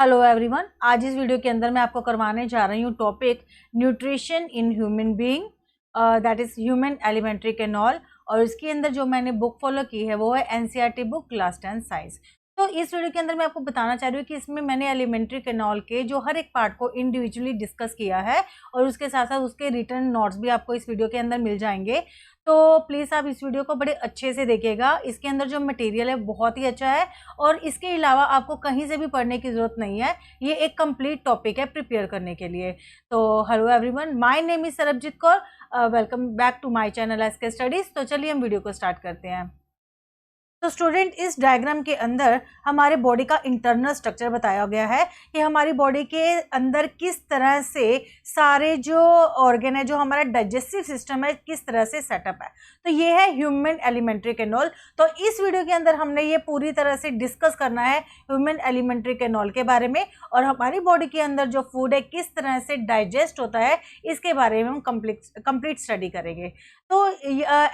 Hello everyone, आज इस video के अंदर मैं आपको करवाने जा रही हूँ topic nutrition in human being, that is human alimentary canal. और इसके अंदर जो मैंने बुक फॉलो की है वो है एनसीईआरटी बुक क्लास 10 साइंस। तो इस वीडियो के अंदर मैं आपको बताना चाह रही हूँ कि इसमें मैंने एलिमेंट्री कैनॉल के जो हर एक पार्ट को इंडिविजुअली डिस्कस किया है और उसके साथ साथ उसके रिटर्न नोट्स भी आपको इस वीडियो के अंदर मिल जाएंगे। तो प्लीज़ आप इस वीडियो को बड़े अच्छे से देखिएगा। इसके अंदर जो मटेरियल है बहुत ही अच्छा है और इसके अलावा आपको कहीं से भी पढ़ने की ज़रूरत नहीं है। ये एक कंप्लीट टॉपिक है प्रिपेयर करने के लिए। तो hello everyone, my name is Sarabjit Kaur, welcome back to my channel SK studies. तो चलिए हम वीडियो को स्टार्ट करते हैं। तो स्टूडेंट, इस डायग्राम के अंदर हमारे बॉडी का इंटरनल स्ट्रक्चर बताया गया है कि हमारी बॉडी के अंदर किस तरह से सारे जो ऑर्गन है, जो हमारा डाइजेस्टिव सिस्टम है, किस तरह से सेटअप है। तो ये है ह्यूमन एलिमेंट्री कैनॉल। तो इस वीडियो के अंदर हमने ये पूरी तरह से डिस्कस करना है ह्यूमन एलिमेंट्री कैनॉल के बारे में और हमारी बॉडी के अंदर जो फूड है किस तरह से डाइजेस्ट होता है, इसके बारे में हम कंप्लीट स्टडी करेंगे। तो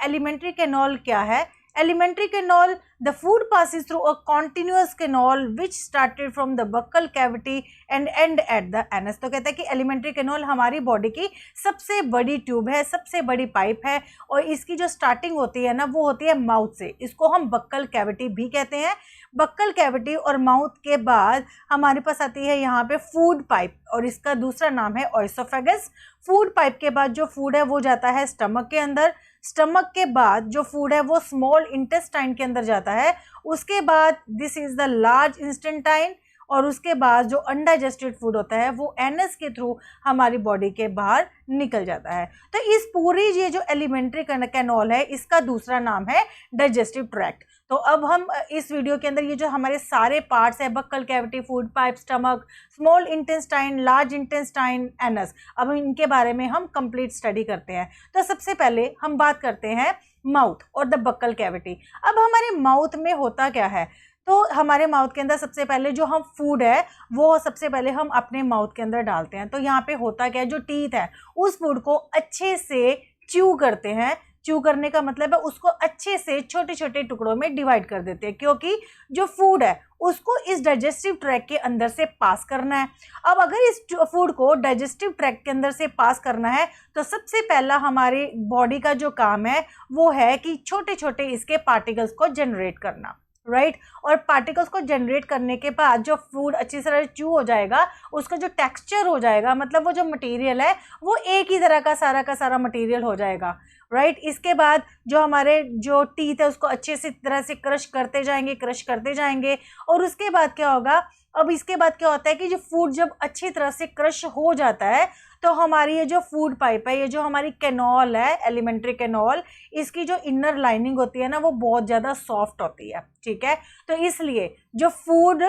एलिमेंट्री कैनॉल क्या है? Alimentary canal, the food passes through a continuous canal which started from the buccal cavity and end at the anus। तो कहते हैं कि एलिमेंट्री कैनॉल हमारी बॉडी की सबसे बड़ी ट्यूब है, सबसे बड़ी पाइप है और इसकी जो स्टार्टिंग होती है ना वो होती है माउथ से। इसको हम बक्कल कैविटी भी कहते हैं। बक्कल कैविटी और माउथ के बाद हमारे पास आती है यहाँ पे फूड पाइप और इसका दूसरा नाम है ओएसोफेगस। फूड पाइप के बाद जो फूड है वो जाता है स्टमक के अंदर। स्टमक के बाद जो फूड है वो स्मॉल इंटेस्टाइन के अंदर जाता है। उसके बाद this is the large intestine और उसके बाद जो अनडाइजेस्टेड फूड होता है वो एनस के थ्रू हमारी बॉडी के बाहर निकल जाता है। तो इस पूरी ये जो एलिमेंट्री कैनॉल है इसका दूसरा नाम है डाइजेस्टिव ट्रैक्ट। तो अब हम इस वीडियो के अंदर ये जो हमारे सारे पार्ट्स है, buccal cavity, food pipe, stomach, small intestine, large intestine, anus, अब इनके बारे में हम कंप्लीट स्टडी करते हैं। तो सबसे पहले हम बात करते हैं माउथ और द बक्कल कैविटी। अब हमारे माउथ में होता क्या है? तो हमारे माउथ के अंदर सबसे पहले जो हम फूड है वो सबसे पहले हम अपने माउथ के अंदर डालते हैं। तो यहाँ पे होता क्या है, जो टीथ है उस फूड को अच्छे से च्यू करते हैं। च्यू करने का मतलब है उसको अच्छे से छोटे छोटे टुकड़ों में डिवाइड कर देते हैं, क्योंकि जो फूड है उसको इस डाइजेस्टिव ट्रैक्ट के अंदर से पास करना है। अब अगर इस फूड को डाइजेस्टिव ट्रैक्ट के अंदर से पास करना है तो सबसे पहला हमारी बॉडी का जो काम है वो है कि छोटे छोटे इसके पार्टिकल्स को जनरेट करना, राइट। और पार्टिकल्स को जनरेट करने के बाद जो फूड अच्छी तरह च्यू हो जाएगा, उसका जो टेक्सचर हो जाएगा, मतलब वो जो मटेरियल है वो एक ही तरह का सारा मटेरियल हो जाएगा, राइट। इसके बाद जो हमारे जो टीथ है उसको अच्छे से तरह से क्रश करते जाएंगे और उसके बाद क्या होगा, अब इसके बाद क्या होता है कि जो फूड जब अच्छी तरह से क्रश हो जाता है तो हमारी ये जो फूड पाइप है, ये जो हमारी कैनॉल है, एलिमेंट्री कैनॉल, इसकी जो इनर लाइनिंग होती है ना वो बहुत ज़्यादा सॉफ्ट होती है, ठीक है। तो इसलिए जो फूड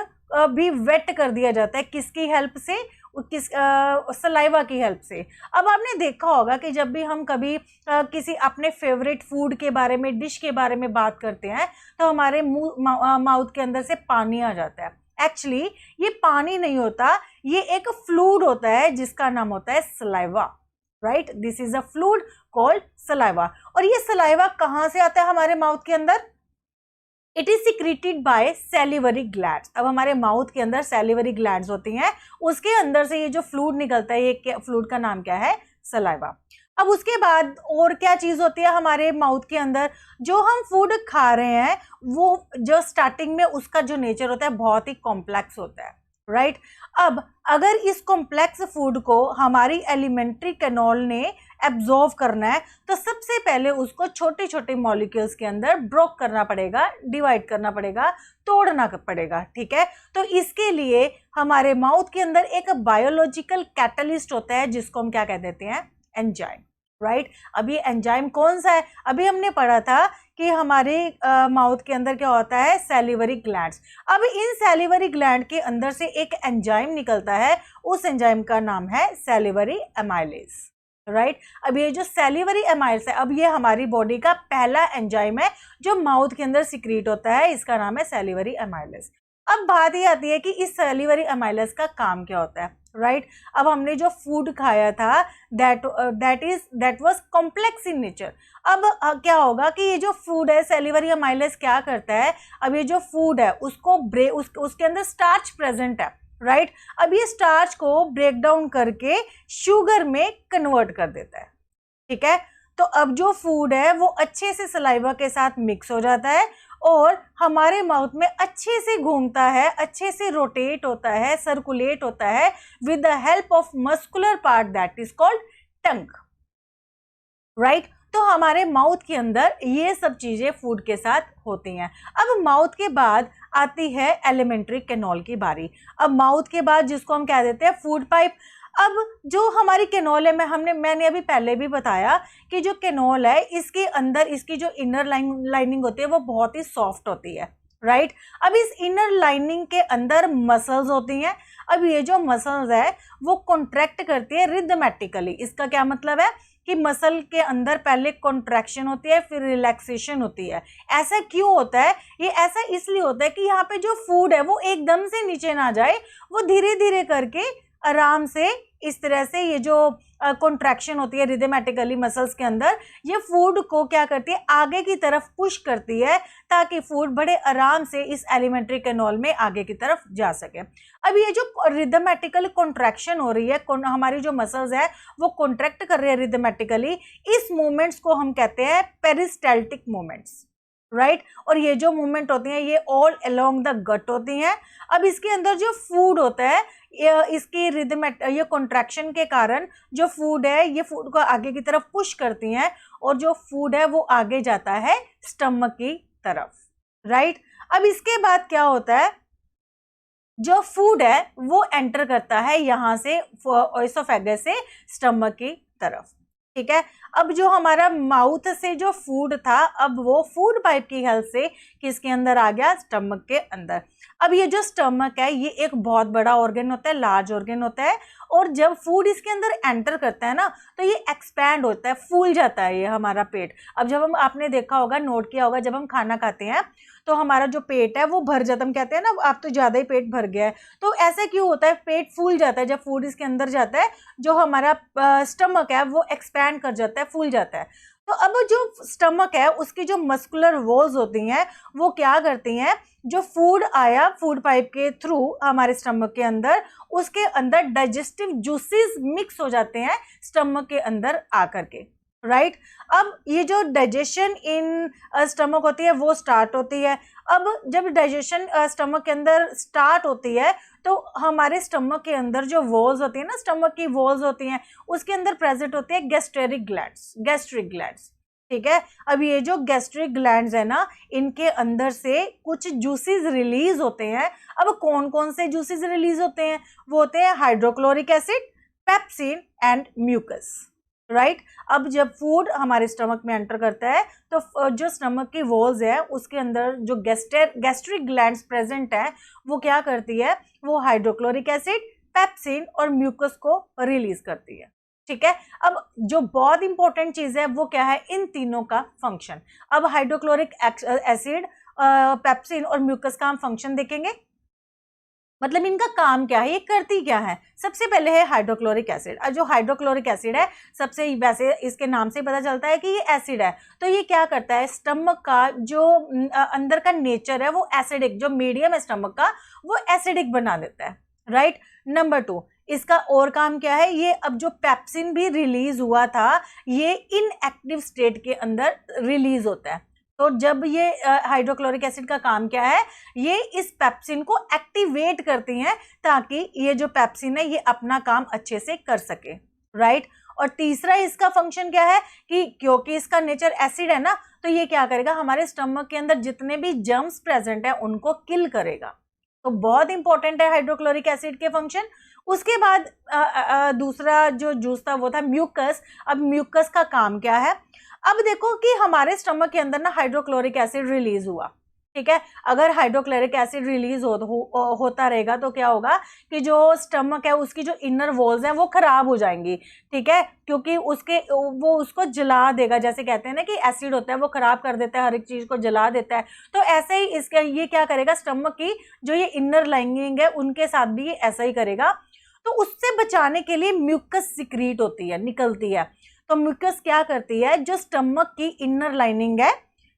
भी वेट कर दिया जाता है किसकी हेल्प से, सलाइवा की हेल्प से। अब आपने देखा होगा कि जब भी हम कभी किसी अपने फेवरेट फूड के बारे में, डिश के बारे में बात करते हैं तो हमारे माउथ के अंदर से पानी आ जाता है। एक्चुअली ये पानी नहीं होता, ये एक फ्लूइड होता है जिसका नाम होता है saliva, right. This is a fluid called saliva. और ये सलाइवा कहाँ से आता है हमारे माउथ के अंदर? It is secreted by salivary glands. अब हमारे माउथ के अंदर सैलिवरी ग्लैंड्स होती हैं, उसके अंदर से ये जो फ्लूइड निकलता है, ये फ्लूइड का नाम क्या है? सलाइवा। अब उसके बाद और क्या चीज़ होती है हमारे माउथ के अंदर? जो हम फूड खा रहे हैं वो जो स्टार्टिंग में उसका जो नेचर होता है बहुत ही कॉम्प्लेक्स होता है, राइट। अब अगर इस कॉम्प्लेक्स फूड को हमारी एलिमेंट्री कैनॉल ने एब्जॉर्व करना है तो सबसे पहले उसको छोटे छोटे मॉलिक्यूल्स के अंदर ब्रोक करना पड़ेगा, डिवाइड करना पड़ेगा, तोड़ना पड़ेगा, ठीक है। तो इसके लिए हमारे माउथ के अंदर एक बायोलॉजिकल कैटलिस्ट होता है जिसको हम क्या कह देते हैं? Enzyme, right. अभी एंजाइम कौन सा है? अभी हमने पढ़ा था कि हमारे माउथ के अंदर क्या होता है? Salivary glands. अब इन सैलिवरी ग्लैंड के अंदर से एक एंजाइम निकलता है, उस एंजाइम का नाम है सैलिवरी एमाइलेज, राइट। अब ये जो सैलिवरी एमाइलेज है, अब ये हमारी बॉडी का पहला एंजाइम है जो माउथ के अंदर सिक्रीट होता है, इसका नाम है सैलिवरी एमाइलेज। अब बात ये आती है कि इस सैलिवरी एमाइलेज का काम क्या होता है, राइट। अब हमने जो फूड खाया था that was complex in nature. अब क्या होगा कि ये जो फूड है, सैलिवरी एमाइलेज क्या करता है, अब ये जो फूड है उसको उसके अंदर स्टार्च प्रेजेंट है, राइट। अब ये स्टार्च को ब्रेक डाउन करके शुगर में कन्वर्ट कर देता है, ठीक है। तो अब जो फूड है वो अच्छे से सलाइवा के साथ मिक्स हो जाता है और हमारे माउथ में अच्छे से घूमता है, अच्छे से रोटेट होता है, सर्कुलेट होता है with the help of muscular part that is called tongue, right. तो हमारे माउथ के अंदर ये सब चीजें फूड के साथ होती हैं। अब माउथ के बाद आती है एलिमेंट्री कैनोल की बारी। अब माउथ के बाद जिसको हम कह देते हैं फूड पाइप। अब जो हमारी कैनोल है, मैंने अभी पहले भी बताया कि जो कैनोल है इसके अंदर इसकी जो इनर लाइनिंग होती है वो बहुत ही सॉफ्ट होती है, राइट। अब इस इनर लाइनिंग के अंदर मसल्स होती हैं। अब ये जो मसल्स है वो कॉन्ट्रैक्ट करती है रिदमेटिकली। इसका क्या मतलब है कि मसल के अंदर पहले कॉन्ट्रैक्शन होती है फिर रिलैक्सेशन होती है। ऐसा क्यों होता है? ये ऐसा इसलिए होता है कि यहाँ पे जो फूड है वो एकदम से नीचे ना जाए, वो धीरे धीरे करके आराम से इस तरह से ये जो कॉन्ट्रैक्शन होती है रिदमेटिकली मसल्स के अंदर, ये फूड को क्या करती है आगे की तरफ पुश करती है ताकि फूड बड़े आराम से इस एलिमेंट्री कैनोल में आगे की तरफ जा सके। अब ये जो रिदमेटिकल कॉन्ट्रैक्शन हो रही है, हमारी जो मसल्स है वो कॉन्ट्रैक्ट कर रही है रिदमेटिकली, इस मूवमेंट्स को हम कहते हैं पेरिस्टाल्टिक मूवमेंट्स, राइट। और ये जो मूवमेंट होती हैं ये ऑल अलोंग द गट होती हैं। अब इसके अंदर जो फूड होता है इसकी ये कॉन्ट्रैक्शन के कारण जो फूड है ये फूड को आगे की तरफ पुश करती हैं और जो फूड है वो आगे जाता है स्टमक की तरफ, राइट। अब इसके बाद क्या होता है, जो फूड है वो एंटर करता है यहां से ओएसोफेगस से स्टमक की तरफ, ठीक है। अब जो हमारा माउथ से जो फूड था अब वो फूड पाइप की हेल्प से किसके अंदर आ गया? स्टमक के अंदर। अब ये जो स्टमक है ये एक बहुत बड़ा ऑर्गन होता है, लार्ज ऑर्गन होता है, और जब फूड इसके अंदर एंटर करता है ना तो ये एक्सपैंड होता है, फूल जाता है ये हमारा पेट। अब जब आपने देखा होगा, नोट किया होगा, जब हम खाना खाते हैं तो हमारा जो पेट है वो भर जाता है। हम कहते हैं ना अब तो ज्यादा ही पेट भर गया है, तो ऐसा क्यों होता है? पेट फूल जाता है जब फूड इसके अंदर जाता है, जो हमारा स्टमक है वो एक्सपैंड कर जाता है, फूल जाता है। तो अब जो स्टमक है उसकी जो मस्कुलर वॉल्स होती हैं वो क्या करती हैं, जो फूड आया फूड पाइप के थ्रू हमारे स्टमक के अंदर, उसके अंदर डाइजेस्टिव जूसेस मिक्स हो जाते हैं स्टमक के अंदर आकर के, राइट। अब ये जो डाइजेशन इन स्टमक होती है वो स्टार्ट होती है। अब जब डाइजेशन स्टमक के अंदर स्टार्ट होती है तो हमारे स्टमक के अंदर जो वॉल्स होती है ना, स्टमक की वॉल्स होती हैं, उसके अंदर प्रेजेंट होते हैं गैस्ट्रिक ग्लैंड्स, ठीक है। अब ये जो गैस्ट्रिक ग्लैंड्स है ना, इनके अंदर से कुछ जूसेस रिलीज होते हैं। अब कौन कौन से जूसेस रिलीज होते हैं? वो होते हैं hydrochloric acid, pepsin and mucus, right. अब जब फूड हमारे स्टमक में एंटर करता है तो जो स्टमक की वॉल्स है उसके अंदर जो गैस्ट्रिक ग्लैंड्स प्रेजेंट है वो क्या करती है, वो हाइड्रोक्लोरिक एसिड, पेप्सिन और म्यूकस को रिलीज करती है, ठीक है। अब जो बहुत इंपॉर्टेंट चीज है वो क्या है, इन तीनों का फंक्शन। अब हाइड्रोक्लोरिक एसिड, पेप्सिन और म्यूकस का हम फंक्शन देखेंगे, मतलब इनका काम क्या है, ये करती क्या है। सबसे पहले है हाइड्रोक्लोरिक एसिड। जो हाइड्रोक्लोरिक एसिड है सबसे, वैसे इसके नाम से पता चलता है कि ये एसिड है, तो ये क्या करता है, स्टमक का जो अंदर का नेचर है वो एसिडिक, जो मीडियम है स्टमक का वो एसिडिक बना देता है, राइट। नंबर 2, इसका और काम क्या है, ये अब जो पेप्सिन भी रिलीज हुआ था ये इनएक्टिव स्टेट के अंदर रिलीज होता है। तो जब ये हाइड्रोक्लोरिक एसिड का काम क्या है, ये इस पेप्सिन को एक्टिवेट करती हैं ताकि ये जो पेप्सिन है ये अपना काम अच्छे से कर सके, राइट। और तीसरा इसका फंक्शन क्या है कि क्योंकि इसका नेचर एसिड है ना, तो ये क्या करेगा, हमारे स्टमक के अंदर जितने भी जर्म्स प्रेजेंट है उनको किल करेगा। तो बहुत इंपॉर्टेंट है हाइड्रोक्लोरिक एसिड के फंक्शन। उसके बाद दूसरा जो जूस था वो था म्यूकस। अब म्यूकस का काम क्या है, अब देखो कि हमारे स्टमक के अंदर ना हाइड्रोक्लोरिक एसिड रिलीज हुआ, ठीक है। अगर हाइड्रोक्लोरिक एसिड रिलीज होता रहेगा तो क्या होगा कि जो स्टमक है उसकी जो इनर वॉल्स हैं वो खराब हो जाएंगी, ठीक है, क्योंकि वो उसको जला देगा। जैसे कहते हैं ना कि एसिड होता है वो खराब कर देता है, हर एक चीज को जला देता है, तो ऐसे ही इसका ये क्या करेगा, स्टमक की जो ये इनर लाइनिंग है उनके साथ भी ये ऐसा ही करेगा। तो उससे बचाने के लिए म्यूकस सिक्रीट होती है, निकलती है। तो म्यूकस क्या करती है, जो स्टमक की इनर लाइनिंग है,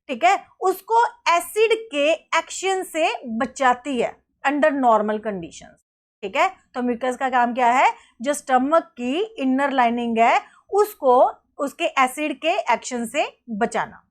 ठीक है, उसको एसिड के एक्शन से बचाती है अंडर नॉर्मल कंडीशंस, ठीक है। तो म्यूकस का काम क्या है, जो स्टमक की इनर लाइनिंग है उसको उसके एसिड के एक्शन से बचाना।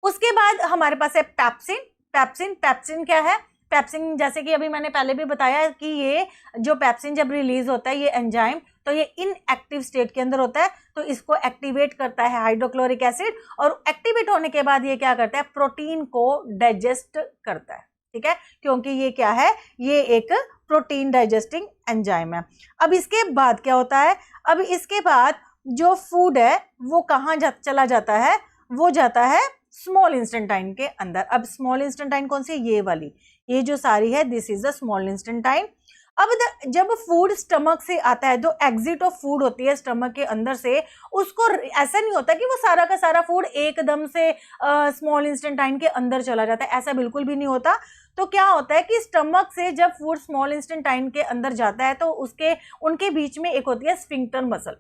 उसके बाद हमारे पास है पेप्सिन। पेप्सिन पेप्सिन क्या है, पेप्सिन जैसे कि अभी मैंने पहले भी बताया कि ये जो पेप्सिन जब रिलीज होता है ये एंजाइम, तो ये इनएक्टिव स्टेट के अंदर होता है, तो इसको एक्टिवेट करता है हाइड्रोक्लोरिक एसिड, और एक्टिवेट होने के बाद ये क्या करता है, प्रोटीन को डाइजेस्ट करता है। ठीक है, क्योंकि ये क्या है, ये एक प्रोटीन डाइजेस्टिंग एंजाइम है। अब इसके बाद क्या होता है, अब इसके बाद जो फूड है वो कहाँ चला जाता है, वो जाता है स्मॉल इंस्टेंटाइन के अंदर। अब स्मॉल इंस्टेंटाइन कौन सी, ये वाली, ये जो सारी है दिस इज द स्मॉल इंस्टेंटाइन। अब जब फूड स्टमक से आता है, जो एग्जिट ऑफ फूड होती है स्टमक के अंदर से, उसको ऐसा नहीं होता कि वो सारा का सारा फूड एकदम से स्मॉल इंस्टेंटाइन के अंदर चला जाता है, ऐसा बिल्कुल भी नहीं होता। तो क्या होता है कि स्टमक से जब फूड स्मॉल इंस्टेंटाइन के अंदर जाता है तो उनके बीच में एक होती है स्फिंक्टर मसल।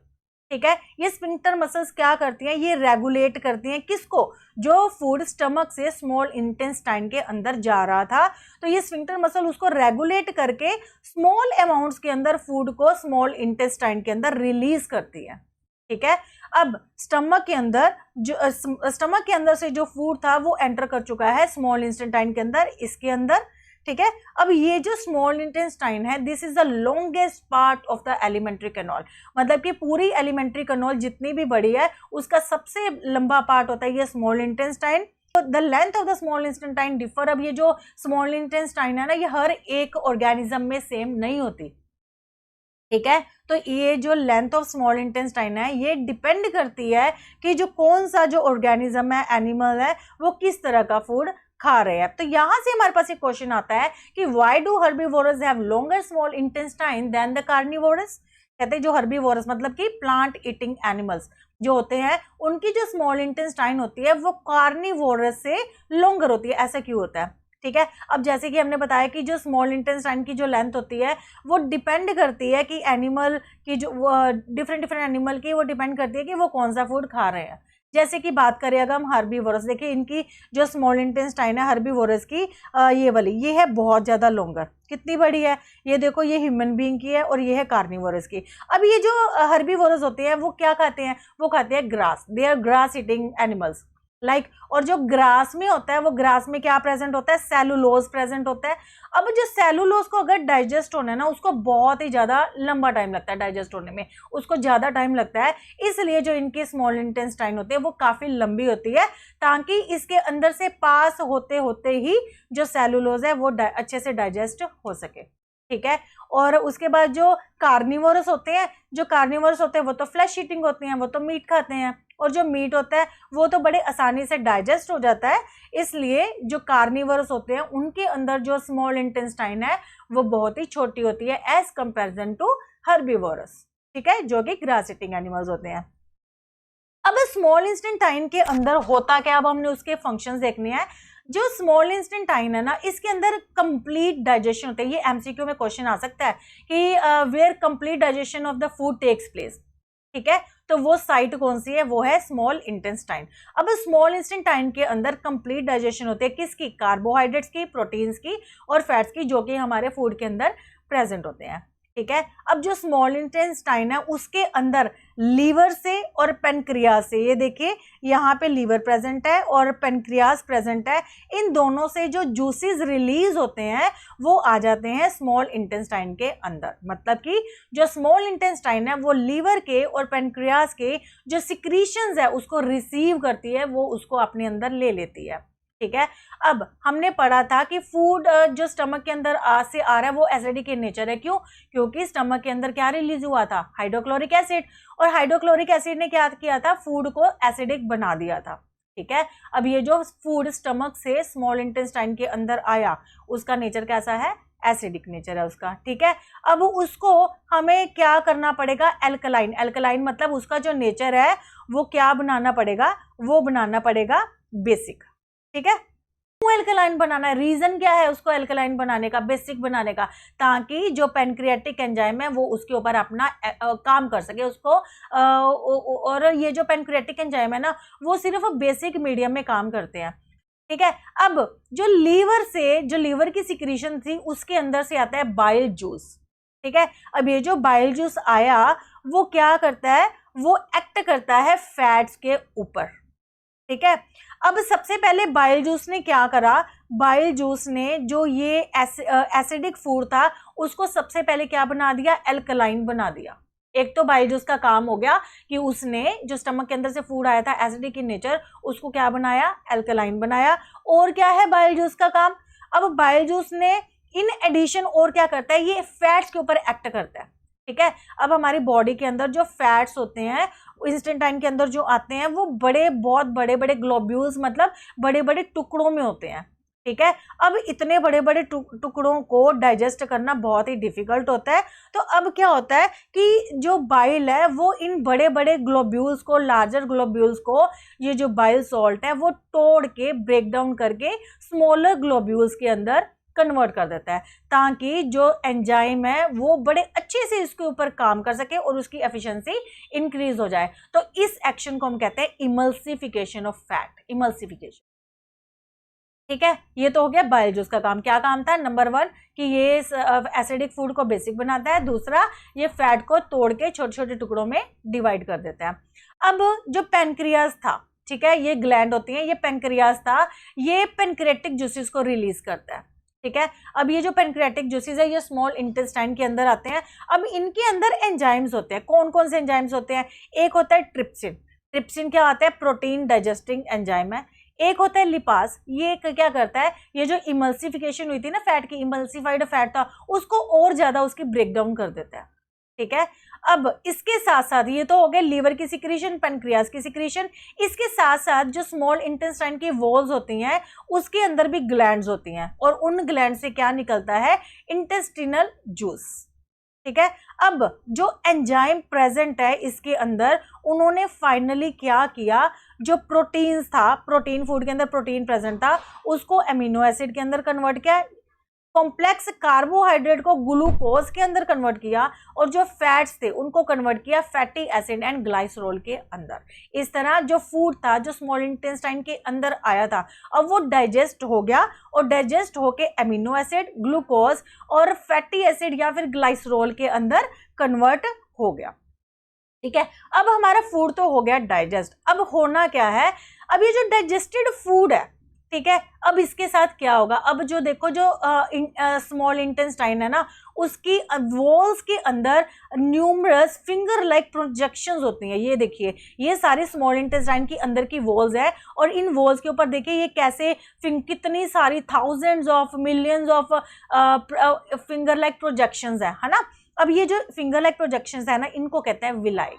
ठीक है, ये स्फिंक्टर मसल्स क्या करती हैं, ये रेगुलेट करती हैं किसको, जो फूड स्टमक से स्मॉल इंटेस्टाइन के अंदर जा रहा था, तो ये स्फिंक्टर मसल उसको रेगुलेट करके स्मॉल अमाउंट्स के अंदर फूड को स्मॉल इंटेस्टाइन के अंदर रिलीज करती है। ठीक है, अब स्टमक के अंदर से जो फूड था वो एंटर कर चुका है स्मॉल इंटेस्टाइन के अंदर, इसके अंदर। ठीक है, अब ये जो स्मॉल इंटेस्टाइन है, this is the longest part of the alimentary canal, मतलब कि पूरी एलिमेंट्री कैनॉल जितनी भी बड़ी है उसका सबसे लंबा पार्ट होता है ये small intestine. The length of the small intestine differ, अब ये जो स्मॉल इंटेस्टाइन है ना, ये हर एक ऑर्गेनिज्म में सेम नहीं होती। ठीक है, तो ये जो लेंथ ऑफ स्मॉल इंटेस्टाइन है ये डिपेंड करती है कि जो कौन सा जो ऑर्गेनिज्म है, एनिमल है, वो किस तरह का फूड खा रहे हैं। तो यहां से हमारे पास एक क्वेश्चन आता है कि why do herbivores have longer small intestine than the carnivores. कहते हैं जो हर्बीवोरस मतलब कि प्लांट ईटिंग एनिमल्स जो होते हैं, उनकी जो स्मॉल इंटेस्टाइन होती है वो कार्निवोरस से लॉन्गर होती है, ऐसा क्यों होता है। ठीक है, अब जैसे कि हमने बताया कि जो स्मॉल इंटेस्टाइन की जो लेंथ होती है वो डिपेंड करती है कि एनिमल की जो डिफरेंट एनिमल की, वो डिपेंड करती है कि वो कौन सा फूड खा रहे हैं। जैसे कि बात करें अगर हम हर्बीवोरस, देखिए इनकी जो स्मॉल इंटेस्टाइन है हर्बीवोरस की, ये वाली, ये है बहुत ज्यादा लॉन्गर, कितनी बड़ी है, ये देखो, ये ह्यूमन बीइंग की है और ये है कार्निवोरस की। अब ये जो हर्बीवोरस होते हैं वो क्या खाते हैं, वो खाते हैं grass, they are grass eating animals like. और जो ग्रास में होता है, वो ग्रास में क्या प्रेजेंट होता है, सेलुलोज प्रेजेंट होता है। अब जो सेलुलोज को अगर डाइजेस्ट होना है ना, उसको बहुत ही ज्यादा लंबा टाइम लगता है डाइजेस्ट होने में, उसको ज्यादा टाइम लगता है, इसलिए जो इनकी स्मॉल इंटेस्टाइन होती है वो काफी लंबी होती है, ताकि इसके अंदर से पास होते होते ही जो सेलुलोज है वो अच्छे से डाइजेस्ट हो सके। ठीक है, और उसके बाद जो कार्निवोरस होते हैं, वो तो फ्लैश ईटिंग होते हैं, वो तो मीट खाते हैं, और जो मीट होता है वो तो बड़े आसानी से डाइजेस्ट हो जाता है, इसलिए जो कार्निवोरस होते हैं उनके अंदर जो स्मॉल इंटेस्टाइन है वो बहुत ही छोटी होती है एज कंपैरिजन टू हर्बीवोरस। ठीक है, जो कि ग्रास ईटिंग एनिमल्स होते हैं। अब स्मॉल इंटेस्टाइन के अंदर होता क्या, अब हमने उसके फंक्शंस देखने हैं। जो स्मॉल इंटेस्टाइन है ना, इसके अंदर कंप्लीट डाइजेशन होता है, ये एमसीक्यू में क्वेश्चन आ सकता है कि where complete digestion of the food takes place. ठीक है, तो वो साइट कौन सी है, वो है स्मॉल इंटेस्टाइन। अब स्मॉल इंटेस्टाइन के अंदर कंप्लीट डाइजेशन होती है किसकी, कार्बोहाइड्रेट्स की, प्रोटीन्स की और फैट्स की, जो कि हमारे फूड के अंदर प्रेजेंट होते हैं। ठीक है, अब जो स्मॉल इंटेस्टाइन है उसके अंदर लीवर से और पेनक्रियाज से, ये देखिए यहाँ पे लीवर प्रेजेंट है और पेनक्रियाज प्रेजेंट है, इन दोनों से जो जूसेस रिलीज होते हैं वो आ जाते हैं स्मॉल इंटेस्टाइन के अंदर। मतलब कि जो स्मॉल इंटेस्टाइन है वो लीवर के और पेनक्रियाज के जो सिक्रीशंस है उसको रिसीव करती है, वो उसको अपने अंदर ले लेती है। ठीक है, अब हमने पढ़ा था कि फूड जो स्टमक के अंदर से आ रहा है वो एसिडिक इन नेचर है। क्यों, क्योंकि स्टमक के अंदर क्या रिलीज हुआ था, हाइड्रोक्लोरिक एसिड, और हाइड्रोक्लोरिक एसिड ने क्या किया था, फूड को एसिडिक बना दिया था। ठीक है, अब ये जो फूड स्टमक से स्मॉल इंटेस्टाइन के अंदर आया उसका नेचर कैसा है, एसिडिक नेचर है उसका। ठीक है, अब उसको हमें क्या करना पड़ेगा, एल्कलाइन। एल्कलाइन मतलब उसका जो नेचर है वो क्या बनाना पड़ेगा, वो बनाना पड़ेगा बेसिक। ठीक है, क्यों एल्कलाइन बनाना है, रीजन क्या है उसको एल्कलाइन बनाने का, बेसिक बनाने का, ताकि जो पेनक्रियाटिक एंजाइम है वो उसके ऊपर अपना काम कर सके उसको। और ये जो पेनक्रियाटिक एंजाइम है ना वो सिर्फ बेसिक मीडियम में काम करते हैं। ठीक है। अब जो लीवर की सिक्रीशन थी उसके अंदर से आता है बाइल जूस, ठीक है। अब ये जो बाइल जूस आया वो क्या करता है, वो एक्ट करता है फैट्स के ऊपर, ठीक है। अब सबसे पहले बाइल जूस ने क्या करा, बाइल जूस ने जो ये एसिडिक फूड था उसको सबसे पहले क्या बना दिया, एल्कलाइन बना दिया। एक तो बाइल जूस का काम हो गया कि उसने जो स्टमक के अंदर से फूड आया था एसिडिक इन नेचर, उसको क्या बनाया, एल्कलाइन बनाया। और क्या है बाइल जूस का काम, अब बाइल जूस ने इन एडिशन और क्या करता है, ये फैट्स के ऊपर एक्ट करता है, ठीक है। अब हमारी बॉडी के अंदर जो फैट्स होते हैं इंस्टेंटाइन के अंदर जो आते हैं वो बहुत बड़े बड़े ग्लोब्यूल्स, मतलब बड़े बड़े टुकड़ों में होते हैं, ठीक है। अब इतने बड़े बड़े टुकड़ों को डाइजेस्ट करना बहुत ही डिफिकल्ट होता है। तो अब क्या होता है कि जो बाइल है वो इन बड़े बड़े ग्लोब्यूल्स को, लार्जर ग्लोब्यूल्स को, ये जो बाइल सॉल्ट है वो तोड़ के ब्रेक डाउन करके स्मॉलर ग्लोब्यूल्स के अंदर कन्वर्ट कर देता है, ताकि जो एंजाइम है वो बड़े अच्छे से इसके ऊपर काम कर सके और उसकी एफिशिएंसी इंक्रीज हो जाए। तो इस एक्शन को हम कहते हैं इमल्सिफिकेशन ऑफ फैट, इमल्सिफिकेशन, ठीक है। ये तो हो गया बाइल जूस का काम। क्या काम था, नंबर 1 कि ये एसिडिक फूड को बेसिक बनाता है, दूसरा ये फैट को तोड़ के छोटे छोटे टुकड़ों में डिवाइड कर देता है। अब जो पैनक्रियाज था, ठीक है, ये ग्लैंड होती है, ये पैनक्रियाज था, ये पैनक्रेटिक जूसेस को रिलीज करता है, ठीक है। अब ये जो पैनक्रेटिक जूसेस है ये स्मॉल इंटेस्टाइन के अंदर आते हैं। अब इनके अंदर एंजाइम्स होते हैं, कौन कौन से एंजाइम्स होते हैं, एक होता है ट्रिप्सिन, ट्रिप्सिन क्या आता है, प्रोटीन डाइजेस्टिंग एंजाइम है। एक होता है लिपास, ये क्या करता है, ये जो इमल्सिफिकेशन हुई थी ना फैट की, इमल्सिफाइड फैट था उसको और ज्यादा उसकी ब्रेक डाउन कर देता है, ठीक है। अब इसके साथ साथ ये तो हो गया लीवर की सिक्रीशन, पैनक्रियाज की सिक्रीशन, इसके साथ साथ जो स्मॉल इंटेस्टाइन की वॉल्स होती हैं उसके अंदर भी ग्लैंड्स होती हैं और उन ग्लैंड से क्या निकलता है, इंटेस्टिनल जूस, ठीक है। अब जो एंजाइम प्रेजेंट है इसके अंदर, उन्होंने फाइनली क्या किया, जो प्रोटीन्स था, प्रोटीन फूड के अंदर प्रोटीन प्रेजेंट था उसको एमिनो एसिड के अंदर कन्वर्ट किया, कॉम्प्लेक्स कार्बोहाइड्रेट को ग्लूकोज के अंदर कन्वर्ट किया और जो फैट्स थे उनको कन्वर्ट किया फैटी एसिड एंड ग्लाइसरोल के अंदर। इस तरह जो फूड था जो स्मॉल इंटेस्टाइन के अंदर आया था अब वो डाइजेस्ट हो गया और डाइजेस्ट होके एमिनो एसिड, ग्लूकोज और फैटी एसिड या फिर ग्लाइसरोल के अंदर कन्वर्ट हो गया, ठीक है। अब हमारा फूड तो हो गया डाइजेस्ट। अब होना क्या है, अब ये जो डाइजेस्टेड फूड है, ठीक है, अब इसके साथ क्या होगा, अब जो देखो जो स्मॉल इंटेस्टाइन है ना उसकी वॉल्स के अंदर न्यूमरस फिंगर लाइक प्रोजेक्शंस होती हैं। ये देखिए ये सारी स्मॉल इंटेस्टाइन की अंदर की वॉल्स है और इन वॉल्स के ऊपर देखिए ये कैसे कितनी सारी thousands of millions of finger like projections है ना। अब ये जो फिंगर लाइक प्रोजेक्शंस है ना इनको कहते हैं विलाई।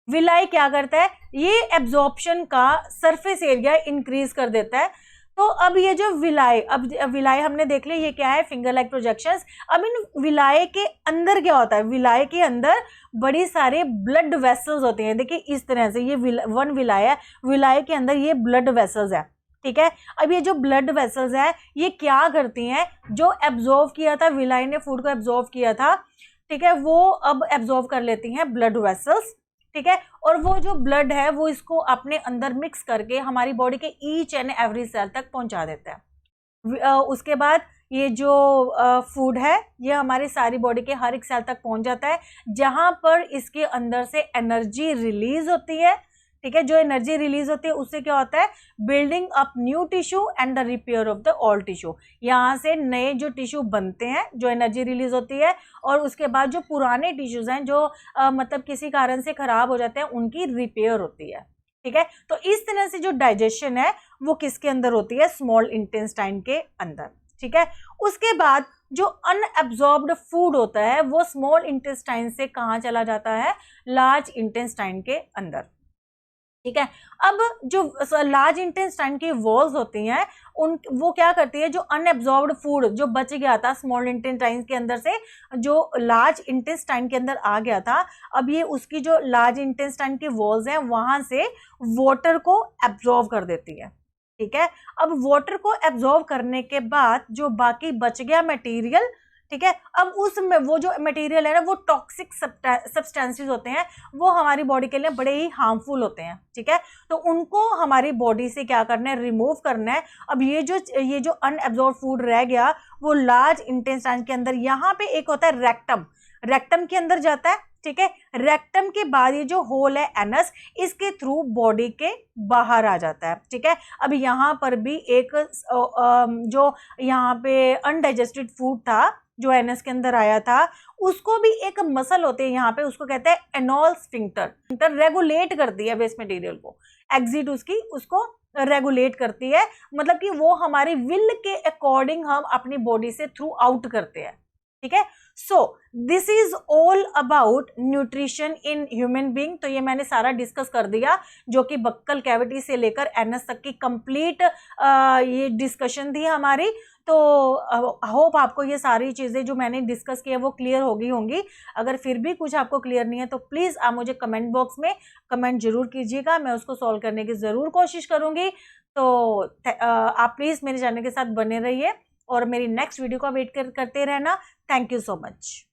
विलाई क्या करता है, ये एब्जॉर्प्शन का सरफेस एरिया इंक्रीज कर देता है। तो अब ये जो विलाई, अब विलाई हमने देख लिया ये क्या है, फिंगर लाइक प्रोजेक्शंस। अब इन विलाई के अंदर क्या होता है, विलाई के अंदर बड़ी सारे ब्लड वेसल्स होते हैं। देखिए इस तरह से ये वन विलाई है, विलाई के अंदर ये ब्लड वेसल्स है, ठीक है। अब ये जो ब्लड वेसल्स है ये क्या करती हैं, जो एब्जॉर्व किया था विलाई ने, फूड को एब्जॉर्व किया था, ठीक है, वो अब एब्जॉर्व कर लेती हैं ब्लड वेसल्स, ठीक है। और वो जो ब्लड है वो इसको अपने अंदर मिक्स करके हमारी बॉडी के ईच एंड एवरी सेल तक पहुंचा देता है। उसके बाद ये जो फूड है ये हमारी सारी बॉडी के हर एक सेल तक पहुंच जाता है, जहां पर इसके अंदर से एनर्जी रिलीज होती है, ठीक है। जो एनर्जी रिलीज होती है उससे क्या होता है, building up new tissue and the repair of the old tissue. यहाँ से नए जो टिश्यू बनते हैं, जो एनर्जी रिलीज होती है, और उसके बाद जो पुराने टिश्यूज हैं जो मतलब किसी कारण से खराब हो जाते हैं उनकी रिपेयर होती है, ठीक है। तो इस तरह से जो डाइजेशन है वो किसके अंदर होती है, स्मॉल इंटेस्टाइन के अंदर, ठीक है। उसके बाद जो अनएब्जॉर्ब्ड फूड होता है वो स्मॉल इंटेस्टाइन से कहाँ चला जाता है, लार्ज इंटेस्टाइन के अंदर, ठीक है। अब जो लार्ज इंटेस्टाइन की वॉल्स होती हैं वो क्या करती है, जो अनएब्जॉर्ब्ड फूड जो बच गया था स्मॉल इंटेस्टाइन के अंदर से जो लार्ज इंटेस्टाइन के अंदर आ गया था, अब ये उसकी जो लार्ज इंटेस्टाइन की वॉल्स हैं वहां से वाटर को एब्जॉर्ब कर देती है, ठीक है। अब वाटर को एब्जॉर्ब करने के बाद जो बाकी बच गया मटेरियल, ठीक है। अब उसमें वो जो मटेरियल है ना, वो टॉक्सिक सब्सटेंसेस होते हैं, वो हमारी बॉडी के लिए बड़े ही हार्मफुल होते हैं, ठीक है। तो उनको हमारी बॉडी से क्या करना है, रिमूव करना है। अब ये जो अनएब्जॉर्ब फूड रह गया वो लार्ज इंटेस्टाइन के अंदर, यहाँ पे एक होता है रेक्टम, रेक्टम के अंदर जाता है, ठीक है। रेक्टम के बाद ये जो होल है एनस, इसके थ्रू बॉडी के बाहर आ जाता है, ठीक है। अब यहाँ पर भी एक जो यहाँ पे अनडाइजेस्टेड फूड था जो एनस के अंदर आया था, उसको भी एक मसल होती है यहाँ पे, उसको कहते हैं एनोल स्फिंक्टर, रेगुलेट करती है वेस्ट मटेरियल को, एग्जिट उसको रेगुलेट करती है, मतलब कि वो हमारी विल के अकॉर्डिंग हम अपनी बॉडी से थ्रू आउट करते हैं, ठीक है। So this is all about nutrition in human being. तो ये मैंने सारा डिस्कस कर दिया, जो कि बक्कल कैविटी से लेकर एनस तक की कंप्लीट ये डिस्कशन थी हमारी। तो होप आपको ये सारी चीज़ें जो मैंने डिस्कस की है वो क्लियर हो गई होंगी। अगर फिर भी कुछ आपको क्लियर नहीं है तो प्लीज़ आप मुझे कमेंट बॉक्स में कमेंट जरूर कीजिएगा, मैं उसको सॉल्व करने की ज़रूर कोशिश करूँगी। तो आप प्लीज़ मेरे चैनल के साथ बने रहिए और मेरी नेक्स्ट वीडियो का वेट करते रहना। Thank you so much.